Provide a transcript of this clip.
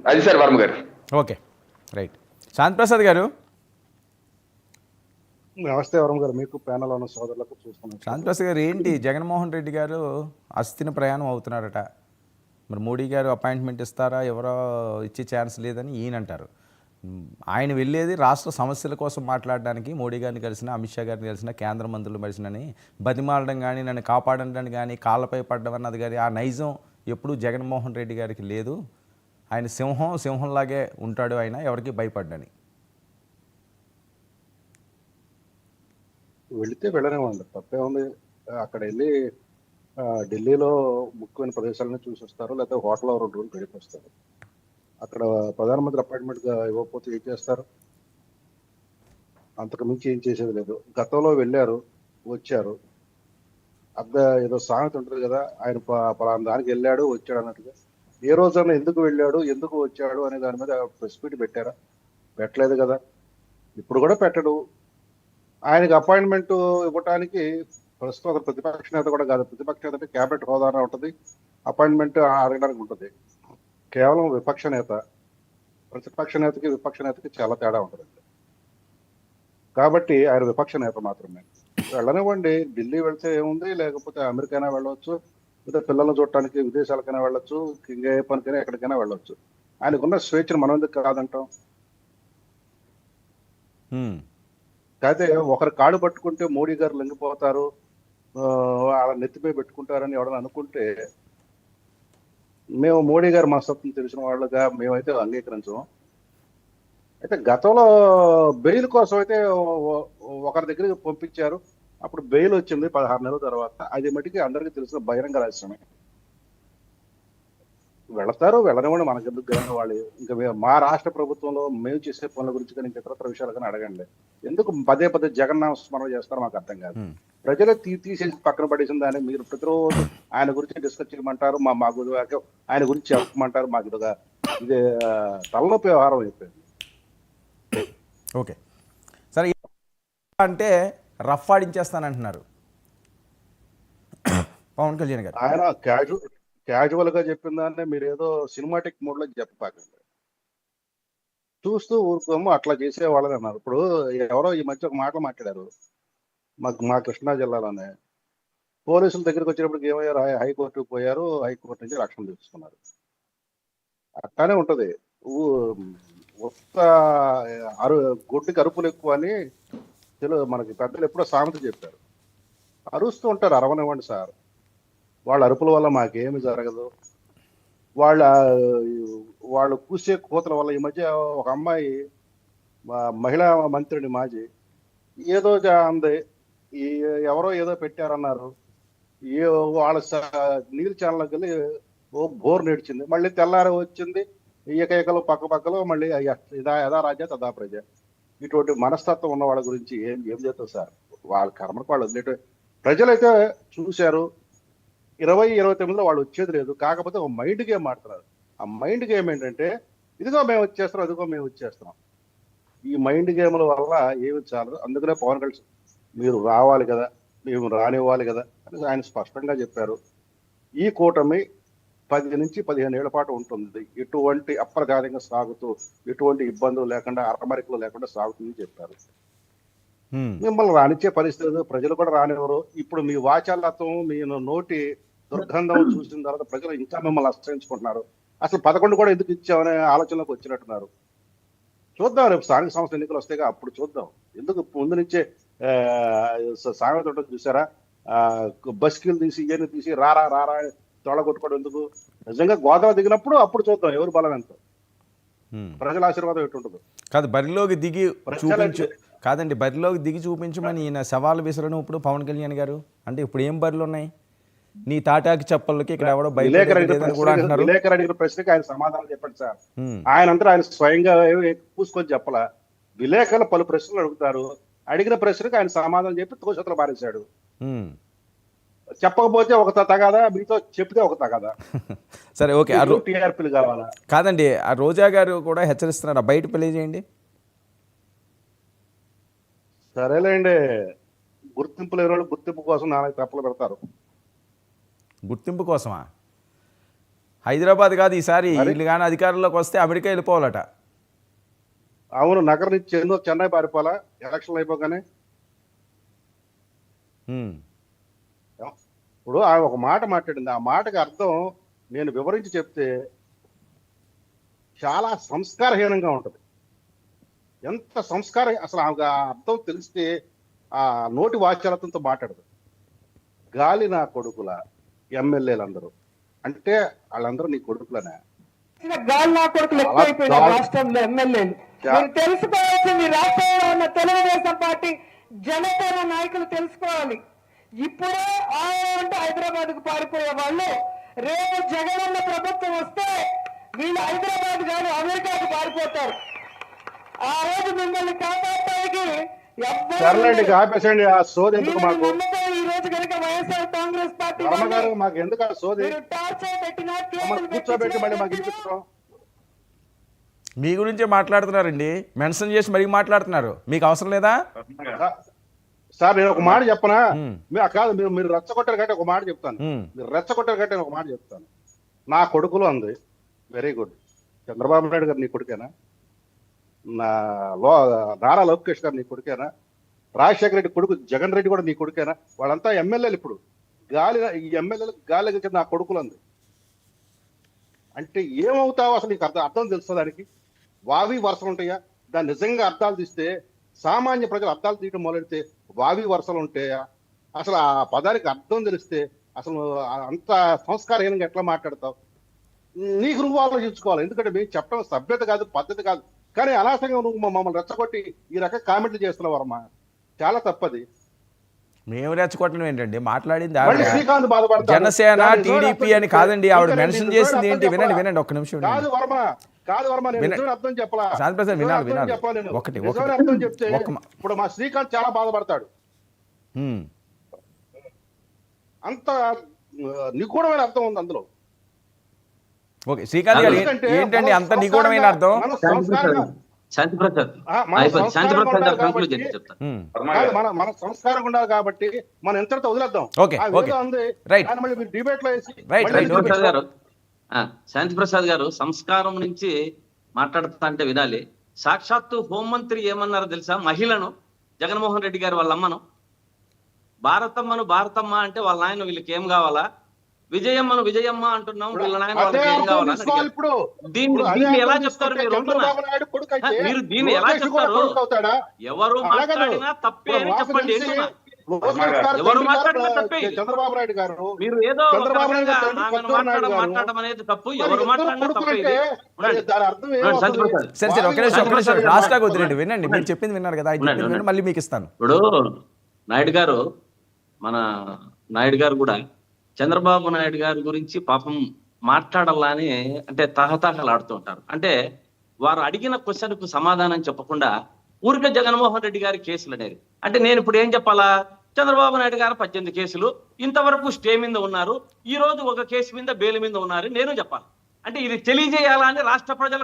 అది సార్ వర్మ గారు. Okay, right. Shanti Prasad గారు. నమస్తే వర్మ గారు, మీకు ప్యానల్ ఉన్న సోదరులకు చూస్తున్నాను. శాంతిప్రసాద్ గారు, ఏంటి జగన్మోహన్ రెడ్డి గారు అస్థిన ప్రయాణం అవుతున్నారట, మరి మోడీ గారు అపాయింట్మెంట్ ఇస్తారా, ఎవరో ఇచ్చే ఛాన్స్ లేదని ఈయన అంటారు. ఆయన వెళ్ళేది రాష్ట్ర సమస్యల కోసం మాట్లాడడానికి, మోడీ గారిని కలిసిన, అమిత్ షా గారిని కలిసిన, కేంద్ర మంత్రులు కలిసినని బతిమాలడం కానీ, నన్ను కాపాడడానికి కానీ, కాళ్ళపై పడ్డం అన్నది కానీ ఆ నైజం ఎప్పుడూ జగన్మోహన్ రెడ్డి గారికి లేదు. ఆయన సింహంలాగే ఉంటాడు, ఆయన ఎవరికి భయపడ్డని. వెళితే వెళ్ళనివ్వండి, తప్పే ఉంది. అక్కడ వెళ్ళి ఢిల్లీలో ముఖ్యమైన ప్రదేశాలను చూసి వస్తారు, లేకపోతే హోటల్లో 2 రోజులు గడిపి వస్తారు. అక్కడ ప్రధానమంత్రి అపాయింట్మెంట్గా ఇవ్వకపోతే ఏం చేస్తారు? అంతకు మించి ఏం చేసేది లేదు. గతంలో వెళ్ళారు, వచ్చారు. ఏదో సామెత ఉంటుంది కదా, ఆయన పలానా దానికి వెళ్ళాడు వచ్చాడు అన్నట్టుగా. ఏ రోజైనా ఎందుకు వెళ్ళాడు, ఎందుకు వచ్చాడు అనే దాని మీద ప్రెస్ మీట్ పెట్టారా? పెట్టలేదు కదా, ఇప్పుడు కూడా పెట్టడు. ఆయనకి అపాయింట్మెంట్ ఇవ్వటానికి ప్రస్తుతం అతను ప్రతిపక్ష నేత కూడా కాదు. ప్రతిపక్ష నేత అంటే క్యాబినెట్ హోదానే ఉంటుంది, అపాయింట్మెంట్ అడగడానికి ఉంటుంది. కేవలం విపక్ష నేత. ప్రతిపక్ష నేతకి విపక్ష నేతకి చాలా తేడా ఉంటుంది. కాబట్టి ఆయన విపక్ష నేత మాత్రమే. వెళ్ళనివ్వండి, ఢిల్లీ వెళ్తే ఏముంది, లేకపోతే అమెరికైనా వెళ్ళవచ్చు, లేదా పిల్లలను చూడటానికి విదేశాలకైనా వెళ్ళొచ్చు, ఇంకా ఏ పనికైనా ఎక్కడికైనా వెళ్ళొచ్చు. ఆయనకున్న స్వేచ్ఛను మనం ఎందుకు కాదంటాం? అయితే ఒకరి కాడు పట్టుకుంటే మోడీ గారు లొంగిపోతారు, వాళ్ళ నెత్తిపై పెట్టుకుంటారని ఎవడని అనుకుంటే, మేము మోడీ గారు మనస్తత్వం తెలిసిన వాళ్ళుగా మేమైతే అంగీకరించము. అయితే గతంలో బెయిల్ కోసం అయితే ఒకరి దగ్గరికి పంపించారు, అప్పుడు బెయిల్ వచ్చింది 16 నెలల తర్వాత. అది మటుకి అందరికీ తెలిసిన బహిరంగ రహస్యమే. వెళతారు, వెళ్ళనివ్వండి, మనకెందుకు కానీ. వాళ్ళు ఇంకా మా రాష్ట్ర ప్రభుత్వంలో మేము చేసే పనుల గురించి కానీ ఇంకా ఇతరత్ర విషయాలు కానీ అడగండి. ఎందుకు పదే పదే జగన్నామ స్మరణ చేస్తారో మాకు అర్థం కాదు. ప్రజలు తీసేసి పక్కన పడేసిన దాన్ని మీరు ప్రతిరోజు ఆయన గురించి డిస్కస్ చేయమంటారు, మాకు ఆయన గురించి చెప్పమంటారు. మాకు ఇది తలనొప్పి వ్యవహారం అయిపోయింది. ఓకే, సరే. అంటే రఫ్ ఆడించేస్తానంటున్నారు పవన్ కళ్యాణ్ గారు. ఆయన క్యాజువల్ గా చెప్పిన దాన్ని మీరు ఏదో సినిమాటిక్ మోడ్ లో చెప్పపాకండి. చూస్తూ ఊరుకోము, అట్లా చేసే వాళ్ళని అన్నారు. ఇప్పుడు ఎవరో ఈ మధ్య ఒక మాట మాట్లాడారు, మా కృష్ణా జిల్లాలోనే పోలీసుల దగ్గరికి వచ్చినప్పటికి ఏమయ్యారు, హైకోర్టుకు పోయారు, హైకోర్టు నుంచి రక్షణ తీసుకున్నారు. అట్లానే ఉంటది. గొడ్డుకి అరుపులు ఎక్కువ అని మనకి పెద్దలు ఎప్పుడో సామెత చెప్పారు. అరుస్తూ ఉంటారు, అరవనివ్వండి సార్. వాళ్ళ అరుపుల వల్ల మాకేమి జరగదు. వాళ్ళు కూసే కూతల వల్ల ఈ మధ్య ఒక అమ్మాయి మహిళా మంత్రిని మాజీ ఏదో అంది, ఎవరో ఏదో పెట్టారన్నారు, వాళ్ళ నీళ్ళ ఛానల్కి వెళ్ళి ఓ బోర్ నేడ్చింది, మళ్ళీ తెల్లారి వచ్చింది ఏకైకలు పక్కలో మళ్ళీ యథా రాజ్య తదా ప్రజ. ఇటువంటి మనస్తత్వం ఉన్న వాళ్ళ గురించి ఏం చేస్తారు సార్? వాళ్ళ కర్మకు వాళ్ళు వదిలేట. ప్రజలైతే చూశారు, 2029లో వాళ్ళు వచ్చేది లేదు. కాకపోతే ఒక మైండ్ గేమ్ ఆడుతున్నారు. ఆ మైండ్ గేమ్ ఏంటంటే, ఇదిగో మేము వచ్చేస్తున్నాం, ఇదిగో మేము వచ్చేస్తున్నాం. ఈ మైండ్ గేమ్ల వల్ల ఏమి చాలదు. అందుకనే పవన్ కళ్యాణ్ మీరు రావాలి కదా, మేము రానివ్వాలి కదా అని ఆయన స్పష్టంగా చెప్పారు. ఈ కూటమి 10 నుంచి 15 ఏళ్ల పాటు ఉంటుంది, ఎటువంటి అప్రచారంగా సాగుతూ, ఎటువంటి ఇబ్బందులు లేకుండా, అరమరికలు లేకుండా సాగుతుందని చెప్పారు. మిమ్మల్ని రానిచ్చే పరిస్థితి ప్రజలు కూడా రానివ్వరు. ఇప్పుడు మీ వాచాలత్వం, మీ నోటి దుర్గంధం చూసిన తర్వాత ప్రజలు ఇంకా మిమ్మల్ని ఆశ్రయించుకుంటున్నారు. అసలు 11 కూడా ఎందుకు ఇచ్చామనే ఆలోచనలోకి వచ్చినట్టున్నారు. చూద్దాం, రేపు స్థానిక సంస్థ ఎన్నికలు వస్తాయి, అప్పుడు చూద్దాం. ఎందుకు ముందు నుంచే సామెత ఉంటుంది చూసారా, బస్కిలు తీసి ఇవన్నీ తీసి రారా తొడ కొట్టుకోవడం ఎందుకు? నిజంగా గోదావరి దిగినప్పుడు అప్పుడు చూద్దాం ఎవరు బలం ఎంతో, ప్రజల ఆశీర్వాదం ఎట్టుంటుందో. కాదు, బరిలోకి దిగి చూపించమని ఈయన సవాల్ విసరను ఇప్పుడు పవన్ కళ్యాణ్ గారు. అంటే ఇప్పుడు ఏం బరిలు ఉన్నాయి? నీ తాటాకి చెప్పలకి ఇక్కడ ఎవడో విలేకరు అడిగిన ప్రశ్నకి ఆయన సమాధానం చెప్పండి సార్. ఆయన అంతా ఆయన స్వయంగా పూసుకొని చెప్పలా. విలేకరులు పలు ప్రశ్నలు అడుగుతారు, అడిగిన ప్రశ్నకి ఆయన సమాధానం చెప్పి తోషతలు పారేశాడు. చెప్పకపోతే ఒక తగాదా, మీతో చెప్తే ఒక తగాదా. సరే, ఓకే. టీఆర్పీలు కావాలా? కాదండి, ఆ రోజా గారు కూడా హెచ్చరిస్తున్నారు, బయట తెలియజేయండి. సరేలేండి, గుర్తింపు లేని వాళ్ళు గుర్తింపు కోసం 4 తప్పులు పెడతారు. గుర్తింపు కోసమా? హైదరాబాద్ కాదు ఈసారి మరి? వీళ్ళు కానీ అధికారంలోకి వస్తే అమెరికా వెళ్ళిపోవాలట. అవును, నగరం నుంచి చెన్నై పారిపోవాలా ఎలక్షన్లు అయిపోగానే. ఉమ్. ఇప్పుడు ఆమె ఒక మాట మాట్లాడింది, ఆ మాటకి అర్థం నేను వివరించి చెప్తే చాలా సంస్కారహీనంగా ఉంటది. ఎంత అసలు ఆమెకు ఆ అర్థం తెలిస్తే ఆ నోటి వాచాలతో మాట్లాడదు. గాలి నా కొడుకుల ఎమ్మెల్యేలందరూ అంటే వాళ్ళందరూ నీ కొడుకులనే. గాలి నా కొడుకులు ఎక్కువైపోయినారు రాష్ట్రంలో ఎమ్మెల్యేలు. మీరు తెలుసుకోవాల్సింది రాష్ట్రంలో ఉన్న తెలుగుదేశం పార్టీ జనసేన నాయకులు తెలుసుకోవాలి. ఇప్పుడే అంటే హైదరాబాద్ కు పారిపోయే వాళ్ళు రేపు జగనన్న ప్రభుత్వం వస్తే వీళ్ళు హైదరాబాద్ గారు అమెరికాకు పారిపోతారు. ఆ రోజు మిమ్మల్ని కాపాడటానికి సర్లేండి, ఆపేసండి ఆ సోది ఎందుకు మాకు. ఈ రోజు కనుక వైఎస్ఆర్ కాంగ్రెస్ పార్టీ వర్మగారు మాకు ఎందుకు ఆ సోది, మీరు టార్చర్ పెట్టినా మమ్మల్ని కూర్చోబెట్టి మళ్ళీ మాకు వినిపించడం. మీ గురించే మాట్లాడుతున్నారండి, మెన్షన్ చేసి మరీ మాట్లాడుతున్నారు. మీకు అవసరం లేదా? సార్ నేను ఒక మాట చెప్పనా, ఉమ్. కాదు మీరు రెచ్చగొట్టారు కాబట్టి ఒక మాట చెప్తాను. ఉమ్. మీరు రెచ్చగొట్టారు కాబట్టి నేను ఒక మాట చెప్తాను. నా కొడుకులు అంది వెరీ గుడ్. చంద్రబాబు నాయుడు గారు నీ కొడుకేనా? నారా లోకేష్ గారు నీ కొడుకేనా? రాజశేఖర రెడ్డి కొడుకు జగన్ రెడ్డి కూడా నీ కొడుకేనా? వాళ్ళంతా ఎమ్మెల్యేలు. ఇప్పుడు ఈ ఎమ్మెల్యేలు గాలి కింద నా కొడుకులు అంది అంటే ఏమవుతావు అసలు? నీకు అర్థం తెలుస్తుంది దానికి? వావి వరుసలు ఉంటాయా? దాన్ని నిజంగా అర్థాలు తీస్తే, సామాన్య ప్రజలు అర్థాలు తీయడం మొదలెడితే వావి వరుసలు ఉంటాయా? అసలు ఆ పదానికి అర్థం తెలిస్తే అసలు అంత సంస్కారహీనంగా ఎట్లా మాట్లాడతావు? నీకు నువ్వు ఆలోచించుకోవాలి. ఎందుకంటే మేము చెప్పడం సభ్యత కాదు, పద్ధతి కాదు. కానీ అనవసరంగా నువ్వు మమ్మల్ని రెచ్చగొట్టి ఈ రకంగా కామెంట్లు చేస్తున్నావు వర్మ, చాలా తప్పది. మేము రెచ్చగొట్టడం ఏంటండి? మాట్లాడింది మళ్ళీ ఆవిడ శ్రీకాంత్ బాధపడతాడు. జనసేన దాని నిజమైన టీడీపీ అర్థం అని కాదండి, ఆవిడ చెప్పు. మెన్షన్ నేను చేసింది నిజమైన ఏంటి? అర్థం వినండి చెప్పాలా? వినండి, ఒక్క నిమిషం వినండి. కాదు వర్మ నేను వినండి. నిజమైన అర్థం చెప్పాలా? శాంతిప్రసాద్ నిజమైన వినాలి అర్థం చెప్పాలా నేను? ఒకటి నిజమైన అర్థం చెప్తే ఒక ఇప్పుడు మా శ్రీకాంత్ చాలా బాధపడతాడు. ఉమ్. అంత నిగూఢమైన అర్థం ఉంది అందులో. ఓకే శ్రీకాంత్ గారు ఎందుకంటే ఏంటండి అంత మనం నిగూఢమైన అర్థం? మన సంస్కారంగా- శాంతిప్రసాద్ మన అయిపోయింది. శాంతిప్రసాద్ గారు సంస్కారంగా కంక్లూడ్ కాబట్టి- చేయండి, చెప్తాను. ఉమ్. కాదు, మన సంస్కారం ఉండాలి కాబట్టి మనం ఎంతటితో వదిలేద్దాం. ఓకే, ఆ ఓకే. ఏదో ఉంది, రైట్. దాన్ని మళ్ళీ మీరు డిబేట్ లో వేసి రైట్, మళ్ళీ రైట్. డిబేట్ శాంతిప్రసాద్ లో- గారు శాంతిప్రసాద్ గారు సంస్కారం నుంచి మాట్లాడుతా అంటే వినాలి. సాక్షాత్తు హోంమంత్రి ఏమన్నారో తెలుసా? మహిళను, జగన్మోహన్ రెడ్డి గారు వాళ్ళ అమ్మను, భారతమ్మను భారతమ్మ అంటే వాళ్ళ నాయన వీళ్ళకి ఏం కావాలా? విజయమ్మను విజయమ్మ అంటున్నాం, వీళ్ళ నాయన అదే వాళ్ళకి ఏం అర్థం కావాలా? తీసుకోవాలి ఇప్పుడు. దీన్ని అదే దీన్ని ఎలా అర్థం చెప్తారు తీసుకుంటే మీరు? అంటున్నా. చంద్రబాబు నాయుడు కొడుకు అయితే మీరు దీన్ని ఎలా లోకేష్ కూడా చెప్తారు? కొడుకు అవుతాడా? ఎవరు అలాగే మాట్లాడినా తప్పే అని ఇప్పుడు చెప్పండి. తెలిసి ఏంటున్నా? లోకేష్ గారు ఎవరు తండ్రి మాట్లాడినా గారు తప్పే ఇది. చంద్రబాబు నాయుడు గారు, మీరు ఏదో ఒక చంద్రబాబు నాయుడు రకంగా తండ్రి ఆమెను కొత్తూరు నాయుడు గారు. మాట్లాడడం అనేది తప్పు. మరి ఎవరు ఇద్దరు మాట్లాడినా కొడుకులు తప్పే అంటే ఇది. మరి దాని అర్థం ఉండండి, ఏమవుతుంది? శాంతిప్రసాద్. సరే సరే ఒక్క నిమిషం శాంతిప్రసాద్ లాస్ట్ దాకా గారు వదిలేండి. వినండి, మీరు చెప్పింది విన్నారు కదా, ఆయన ఉండండి, చెప్పింది వినండి, మళ్ళీ మీకు ఇస్తాను. ఇప్పుడు నాయుడు గారు, మన నాయుడు గారు కూడా చంద్రబాబు నాయుడు గారి గురించి పాపం మాట్లాడాలని అంటే తహతహలు ఆడుతూ ఉంటారు. అంటే వారు అడిగిన క్వశ్చన్ కు సమాధానం చెప్పకుండా ఊరికే జగన్మోహన్ రెడ్డి గారి కేసులు అనేది. అంటే నేను ఇప్పుడు ఏం చెప్పాలా? చంద్రబాబు నాయుడు గారు 18 కేసులు ఇంతవరకు స్టే మీద ఉన్నారు, ఈ రోజు ఒక కేసు మీద బెయిల్ మీద ఉన్నారు, నేను చెప్పాలి. అంటే ఇది తెలియజేయాలని రాష్ట్ర ప్రజలకు